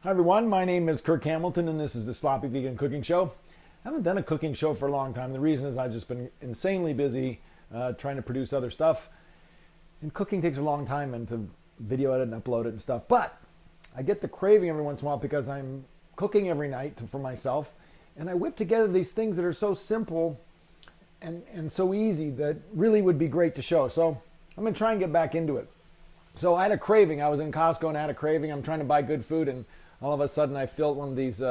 Hi everyone, my name is Kirk Hamilton and this is the Sloppy Vegan Cooking Show. I haven't done a cooking show for a long time. The reason is I've just been insanely busy trying to produce other stuff. And cooking takes a long time and to video edit and upload it and stuff. But I get the craving every once in a while because I'm cooking every night for myself. And I whip together these things that are so simple and so easy that really would be great to show. So I'm going to try and get back into it. So I had a craving. I was in Costco and I had a craving. I'm trying to buy good food and all of a sudden I filled one of these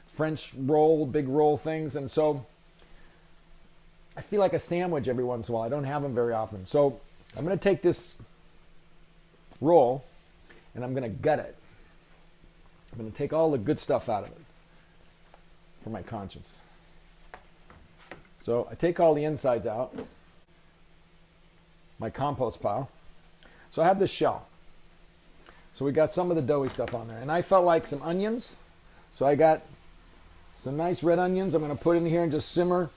French roll, big roll things. And so I feel like a sandwich every once in a while. I don't have them very often. So I'm going to take this roll and I'm going to gut it. I'm going to take all the good stuff out of it for my conscience. So I take all the insides out, my compost pile. So I have this shell. So we got some of the doughy stuff on there. And I felt like some onions. So I got some nice red onions I'm going to put in here and just simmer.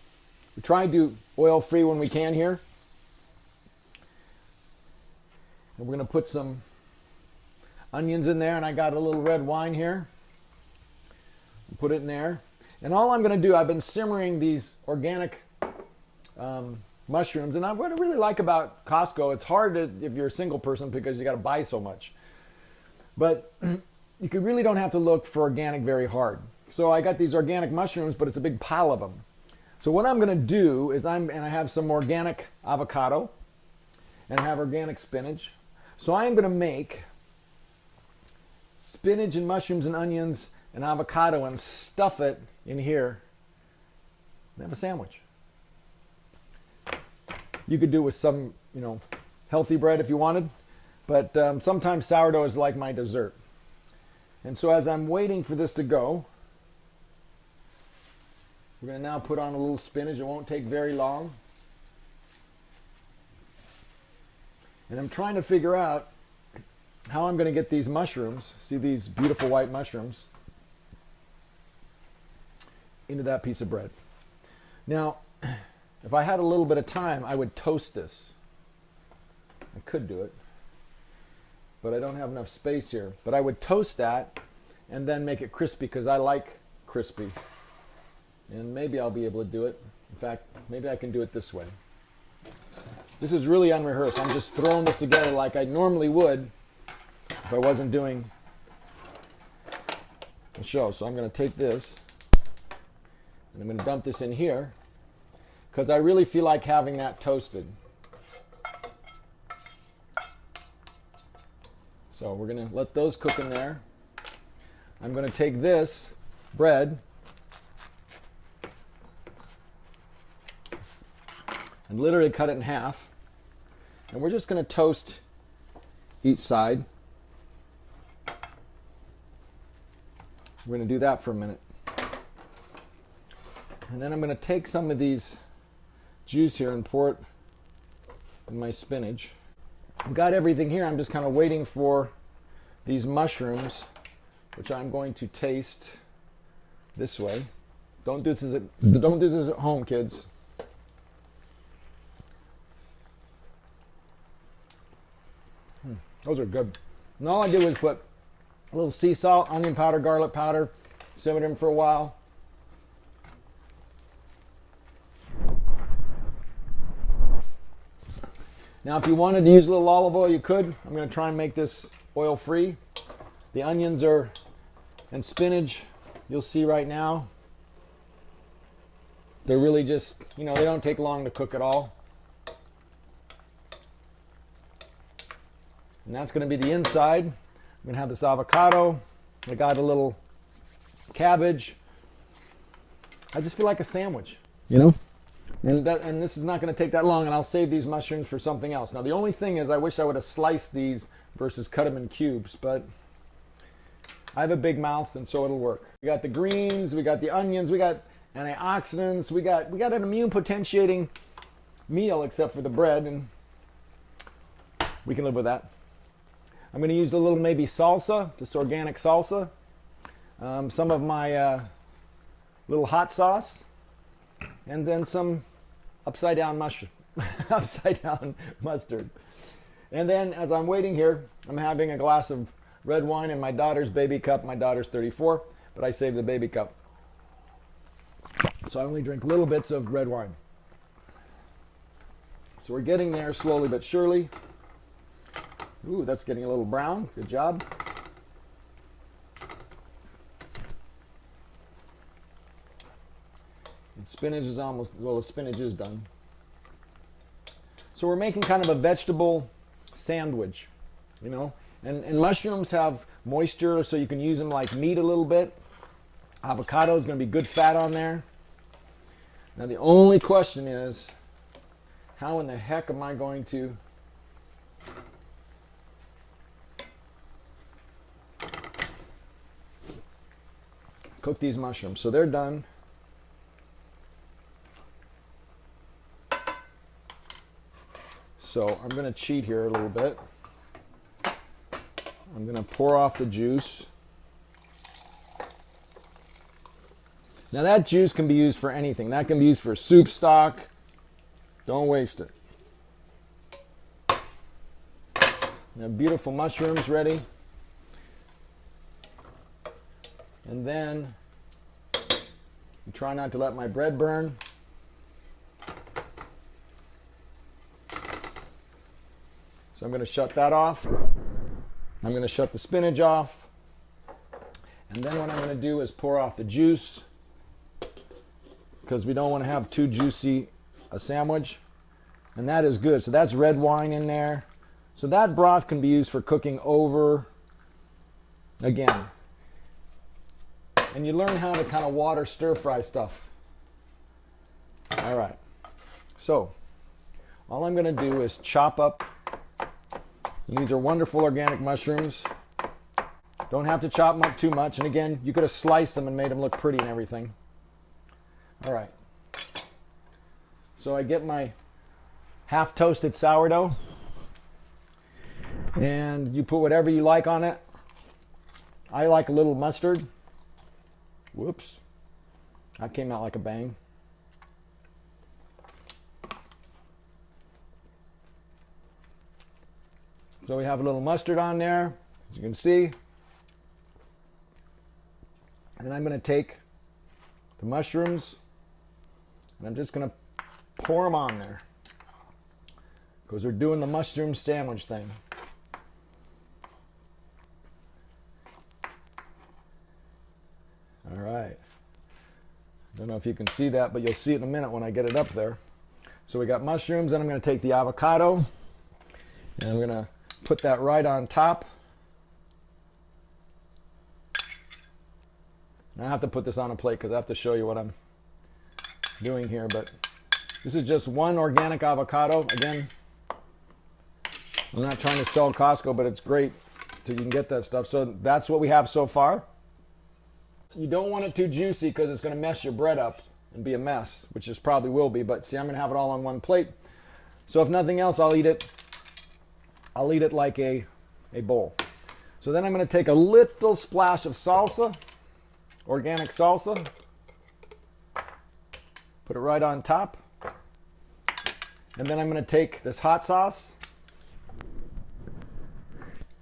We try and do oil-free when we can here. And we're going to put some onions in there. And I got a little red wine here. Put it in there. And all I'm going to do, I've been simmering these organic mushrooms. And what I really like about Costco, it's hard if you're a single person because you got to buy so much. But you really don't have to look for organic very hard. So I got these organic mushrooms, but it's a big pile of them. So what I'm going to do is I have some organic avocado and I have organic spinach. So I am going to make spinach and mushrooms and onions and avocado and stuff it in here and have a sandwich. You could do with some, healthy bread if you wanted. But sometimes sourdough is like my dessert. And so as I'm waiting for this to go, we're going to now put on a little spinach. It won't take very long. And I'm trying to figure out how I'm going to get these mushrooms, see these beautiful white mushrooms, into that piece of bread. Now, if I had a little bit of time, I would toast this. I could do it, but I don't have enough space here. But I would toast that and then make it crispy because I like crispy. And maybe I'll be able to do it. In fact, maybe I can do it this way. This is really unrehearsed. I'm just throwing this together like I normally would if I wasn't doing a show. So I'm going to take this and I'm going to dump this in here because I really feel like having that toasted. So we're going to let those cook in there. I'm going to take this bread and literally cut it in half. And we're just going to toast each side. We're going to do that for a minute. And then I'm going to take some of these juice here and pour it in my spinach. I've got everything here. I'm just kind of waiting for these mushrooms, which I'm going to taste this way. Don't do this at home, kids. Those are good. And all I did was put a little sea salt, onion powder, garlic powder, simmered them for a while. Now, if you wanted to use a little olive oil, you could. I'm going to try and make this oil-free. The onions and spinach, you'll see right now, they're really just, they don't take long to cook at all. And that's going to be the inside. I'm going to have this avocado. I got a little cabbage. I just feel like a sandwich, And this is not going to take that long, and I'll save these mushrooms for something else. Now, the only thing is I wish I would have sliced these versus cut them in cubes, but I have a big mouth, and so it'll work. We got the greens, we got the onions, we got antioxidants, we got an immune potentiating meal except for the bread, and we can live with that. I'm going to use a little maybe salsa, this organic salsa, some of my little hot sauce, and then some upside down mustard. And then as I'm waiting here, I'm having a glass of red wine in my daughter's baby cup. My daughter's 34, but I saved the baby cup. So I only drink little bits of red wine. So we're getting there slowly but surely. Ooh, that's getting a little brown. Good job. And spinach is almost, well, the spinach is done. So we're making kind of a vegetable sandwich, you know. And mushrooms have moisture, so you can use them like meat a little bit. Avocado is going to be good fat on there. Now the only question is, how in the heck am I going to cook these mushrooms? So they're done. So I'm going to cheat here a little bit. I'm going to pour off the juice. Now that juice can be used for anything. That can be used for soup stock. Don't waste it. Now beautiful mushrooms ready. And then try not to let my bread burn. So I'm going to shut that off. I'm going to shut the spinach off. And then what I'm going to do is pour off the juice, because we don't want to have too juicy a sandwich. And that is good. So that's red wine in there. So that broth can be used for cooking over again. And you learn how to kind of water stir fry stuff. All right. So all I'm going to do is chop up. And these are wonderful organic mushrooms. Don't have to chop them up too much. And again, you could have sliced them and made them look pretty and everything. All right. So I get my half toasted sourdough. And you put whatever you like on it. I like a little mustard. Whoops. That came out like a bang. So we have a little mustard on there, as you can see. And then I'm going to take the mushrooms and I'm just going to pour them on there, because we're doing the mushroom sandwich thing. All right. Don't know if you can see that, but you'll see it in a minute when I get it up there. So we got mushrooms, and I'm going to take the avocado and I'm going to put that right on top. And I have to put this on a plate because I have to show you what I'm doing here, but this is just one organic avocado. Again, I'm not trying to sell Costco, but it's great till you can get that stuff. So that's what we have so far. You don't want it too juicy because it's going to mess your bread up and be a mess, which it probably will be. But see, I'm going to have it all on one plate. So if nothing else, I'll eat it like a bowl. So then I'm going to take a little splash of salsa, organic salsa, put it right on top. And then I'm going to take this hot sauce.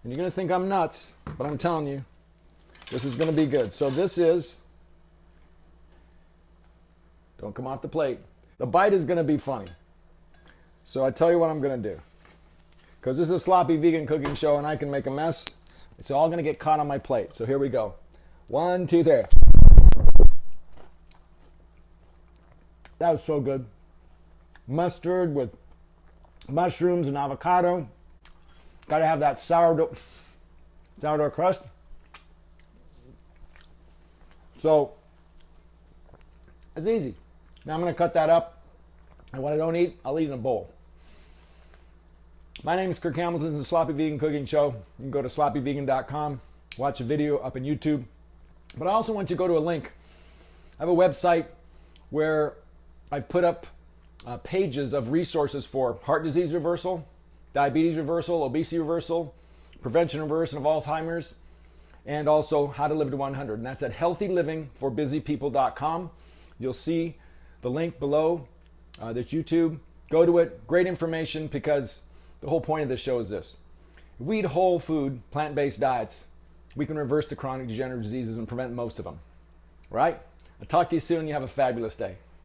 And you're going to think I'm nuts, but I'm telling you, this is going to be good. So this is, don't come off the plate. The bite is going to be funny. So I tell you what I'm going to do. Because this is a sloppy vegan cooking show and I can make a mess. It's all going to get caught on my plate. So here we go. 1, 2, 3. That was so good. Mustard with mushrooms and avocado. Got to have that sourdough crust. So it's easy. Now I'm going to cut that up. And what I don't eat, I'll eat in a bowl. My name is Kirk Hamilton. This is the Sloppy Vegan Cooking Show. You can go to sloppyvegan.com, watch a video up on YouTube. But I also want you to go to a link. I have a website where I've put up pages of resources for heart disease reversal, diabetes reversal, obesity reversal, prevention and reversion of Alzheimer's, and also how to live to 100. And that's at healthylivingforbusypeople.com. You'll see the link below. There's YouTube. Go to it. Great information, because the whole point of this show is this. If we eat whole food, plant-based diets, we can reverse the chronic degenerative diseases and prevent most of them. Right? I'll talk to you soon. You have a fabulous day.